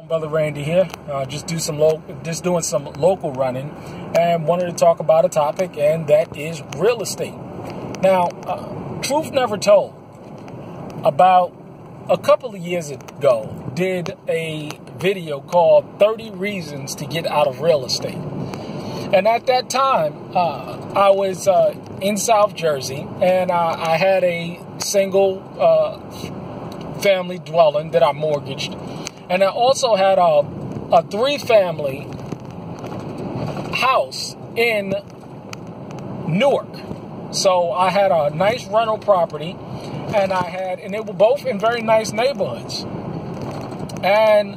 Brother Randy here. Just doing some local running, and wanted to talk about a topic, and that is real estate. Now, Truth Never Told, about a couple of years ago, did a video called 30 Reasons to Get Out of Real Estate. And at that time, I was in South Jersey, and I had a single family dwelling that I mortgaged. And I also had a 3-family house in Newark. So I had a nice rental property, and they were both in very nice neighborhoods. And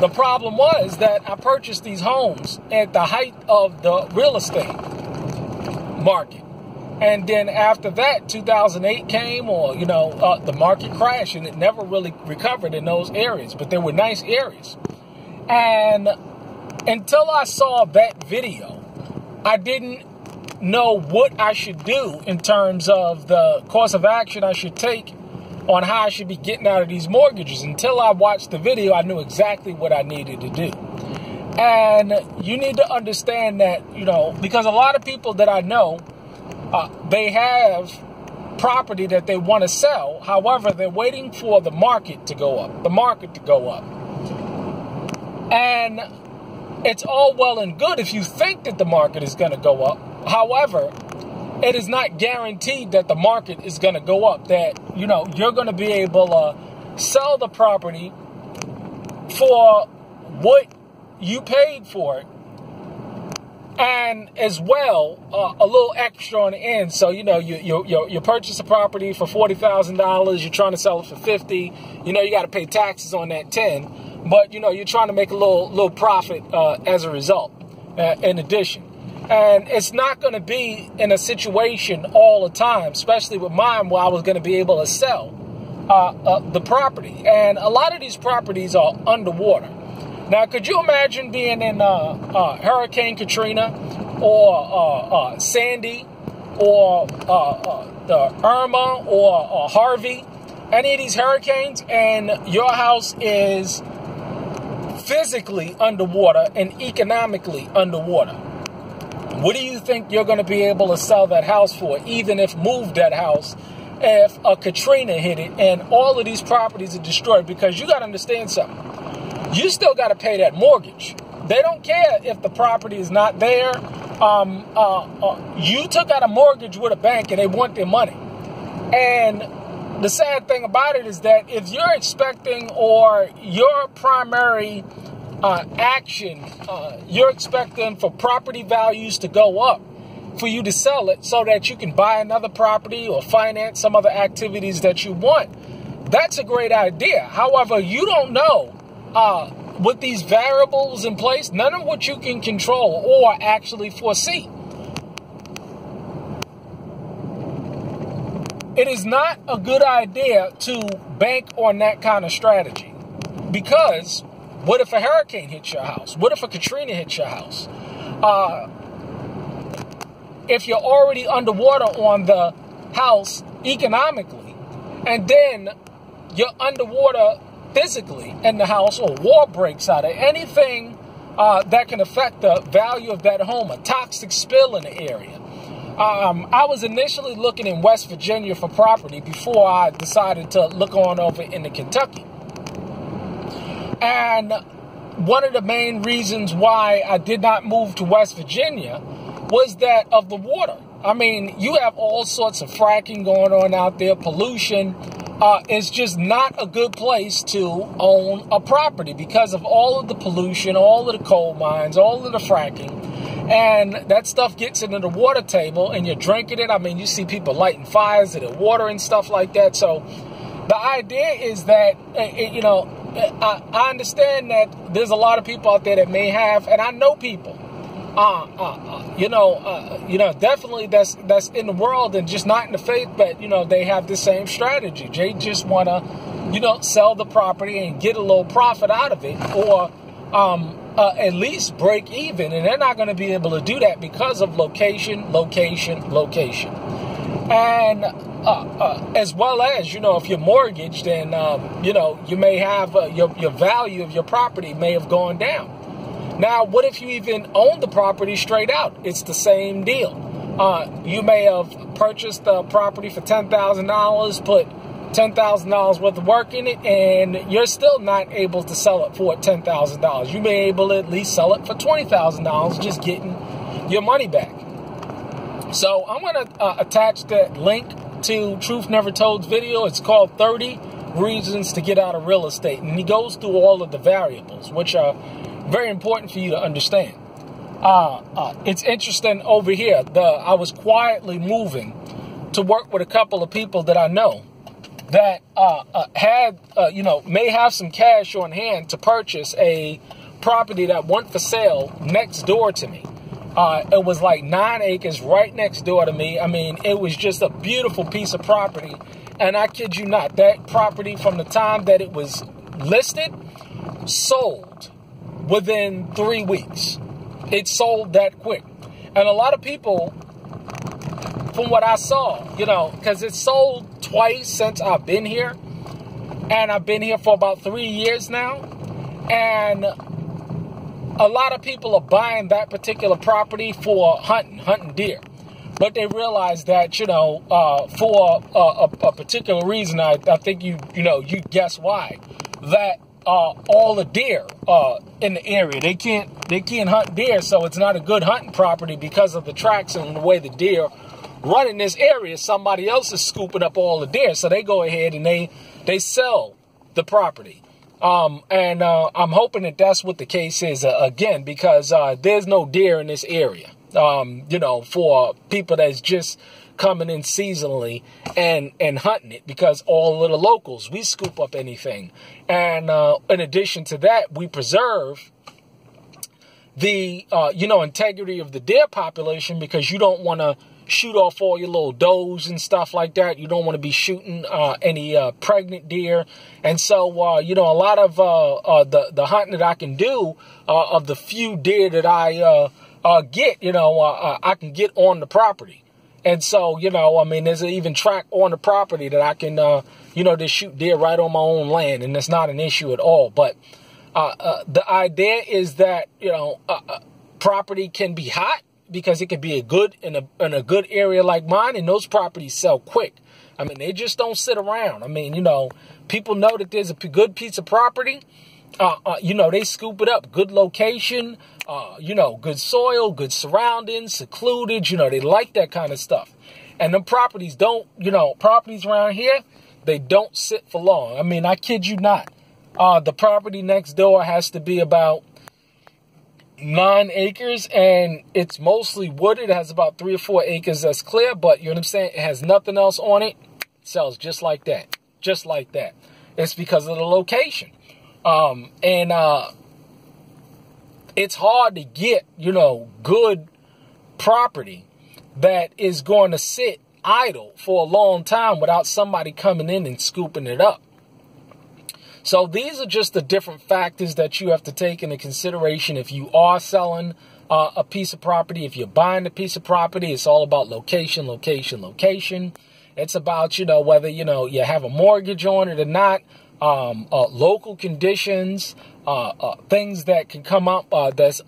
the problem was that I purchased these homes at the height of the real estate market. And then after that, 2008 came, the market crashed, and it never really recovered in those areas. But they were nice areas. And until I saw that video, I didn't know what I should do in terms of the course of action I should take on how I should be getting out of these mortgages. Until I watched the video, I knew exactly what I needed to do. And you need to understand that, because a lot of people that I know, they have property that they want to sell. However, they're waiting for the market to go up. And it's all well and good if you think that the market is going to go up. However, it is not guaranteed that the market is going to go up, that, you're going to be able to sell the property for what you paid for it. And as well, a little extra on the end. So, you purchase a property for $40,000. You're trying to sell it for $50,000. You got to pay taxes on that $10,000. But, you're trying to make a little profit as a result, in addition. And it's not going to be in a situation all the time, especially with mine, where I was going to be able to sell the property. And a lot of these properties are underwater. Now, could you imagine being in Hurricane Katrina or Sandy or the Irma or Harvey, any of these hurricanes, and your house is physically underwater and economically underwater? What do you think you're going to be able to sell that house for, even if moved that house, if a Katrina hit it and all of these properties are destroyed? Because you got to understand something. You still got to pay that mortgage. They don't care if the property is not there. You took out a mortgage with a bank, and they want their money. And the sad thing about it is that if you're expecting, or your primary action, you're expecting for property values to go up for you to sell it so that you can buy another property or finance some other activities that you want, that's a great idea. However, you don't know with these variables in place, none of what you can control or actually foresee. It is not a good idea to bank on that kind of strategy, because what if a hurricane hits your house? What if a Katrina hits your house? If you're already underwater on the house economically, and then you're underwater physically in the house, or war breaks out, or anything that can affect the value of that home, a toxic spill in the area. I was initially looking in West Virginia for property before I decided to look on over into Kentucky. And one of the main reasons why I did not move to West Virginia was that of the water. I mean, you have all sorts of fracking going on out there, pollution. It's just not a good place to own a property because of all of the pollution, all of the coal mines, all of the fracking. And that stuff gets into the water table, and you're drinking it. I mean, you see people lighting fires in the water and stuff like that. So the idea is that, I understand that there's a lot of people out there that may have, and I know people, definitely that's in the world and just not in the faith, but, they have the same strategy. They just want to, sell the property and get a little profit out of it, or at least break even. And they're not going to be able to do that because of location. And as well as, you know, if you're mortgaged, then, you know, you may have your value of your property may have gone down. Now, what if you even own the property straight out? It's the same deal. You may have purchased the property for $10,000, put $10,000 worth of work in it, and you're still not able to sell it for $10,000. You may be able to at least sell it for $20,000, just getting your money back. So I'm going to attach that link to Truth Never Told's video. It's called 30 Reasons to Get Out of Real Estate. And he goes through all of the variables, which are very important for you to understand. It's interesting over here. I was quietly moving to work with a couple of people that I know that had, you know, may have some cash on hand to purchase a property that went for sale next door to me. It was like 9 acres right next door to me. I mean, it was just a beautiful piece of property. And I kid you not, that property from the time that it was listed sold within 3 weeks. It sold that quick. And a lot of people, from what I saw, you know, because it sold twice since I've been here. And I've been here for about 3 years now. And a lot of people are buying that particular property for hunting deer. But they realize that, you know, for a particular reason, I think you guess why, that all the deer in the area, they can't hunt deer, so it's not a good hunting property because of the tracks and the way the deer run in this area. Somebody else is scooping up all the deer, so they go ahead and they sell the property. And I'm hoping that that's what the case is again, because there's no deer in this area. You know, for people that's just coming in seasonally and hunting it, because all of the locals, we scoop up anything. And in addition to that, we preserve the, you know, integrity of the deer population, because you don't want to shoot off all your little does and stuff like that. You don't want to be shooting any pregnant deer. And so, you know, a lot of the hunting that I can do of the few deer that I get, you know, I can get on the property. And so, you know, I mean, there's an even track on the property that I can, you know, just shoot deer right on my own land. And that's not an issue at all. But the idea is that, you know, property can be hot, because it could be in a good area like mine, and those properties sell quick. I mean, they just don't sit around. I mean, you know, people know that there's a good piece of property. You know, they scoop it up. Good location, you know, good soil, good surroundings, secluded. You know, they like that kind of stuff. And the properties don't, you know, properties around here, they don't sit for long. I mean, I kid you not. The property next door has to be about 9 acres, and it's mostly wooded. It has about 3 or 4 acres that's clear, but you know what I'm saying? It has nothing else on it. It sells just like that. Just like that. It's because of the location. And it's hard to get, you know, good property that is going to sit idle for a long time without somebody coming in and scooping it up. So these are just the different factors that you have to take into consideration if you are selling a piece of property. If you're buying a piece of property, it's all about location, location, location. It's about, you know, whether, you know, you have a mortgage on it or not, local conditions, things that can come up that's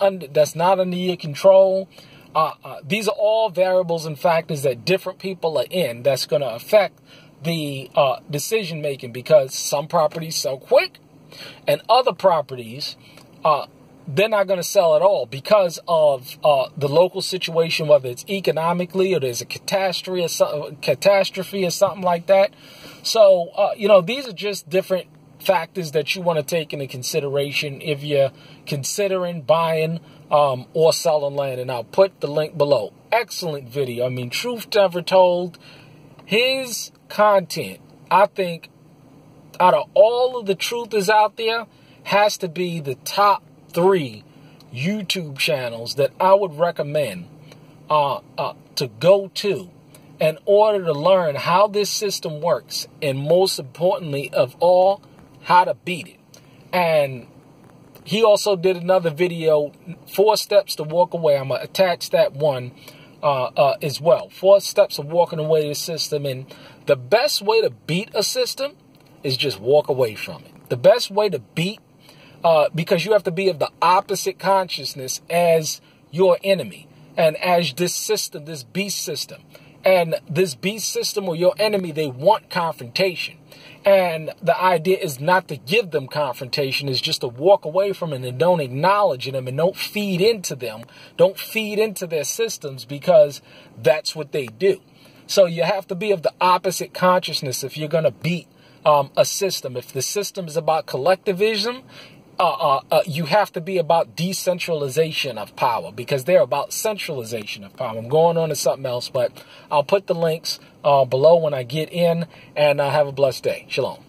not under your control. These are all variables and factors that different people are in that's going to affect the decision making, because some properties sell quick and other properties they're not going to sell at all because of the local situation, whether it's economically or there's a catastrophe or something like that. So you know, these are just different factors that you want to take into consideration if you're considering buying or selling land. And I'll put the link below. Excellent video. I mean, Truth Never Told. His content, I think, out of all of the truthers out there, has to be the top 3 YouTube channels that I would recommend to go to in order to learn how this system works, and most importantly of all, how to beat it. And he also did another video, 4 steps to walk away. I'm going to attach that one as well. 4 steps of walking away the system. And The best way to beat a system is just walk away from it. The best way to beat, because you have to be of the opposite consciousness as your enemy and as this system, this beast system. And this beast system or your enemy, they want confrontation. And the idea is not to give them confrontation, is just to walk away from it and don't acknowledge them and don't feed into them. Don't feed into their systems, because that's what they do. So you have to be of the opposite consciousness if you're going to beat a system. If the system is about collectivism, you have to be about decentralization of power, because they're about centralization of power. I'm going on to something else, but I'll put the links below when I get in, and have a blessed day. Shalom.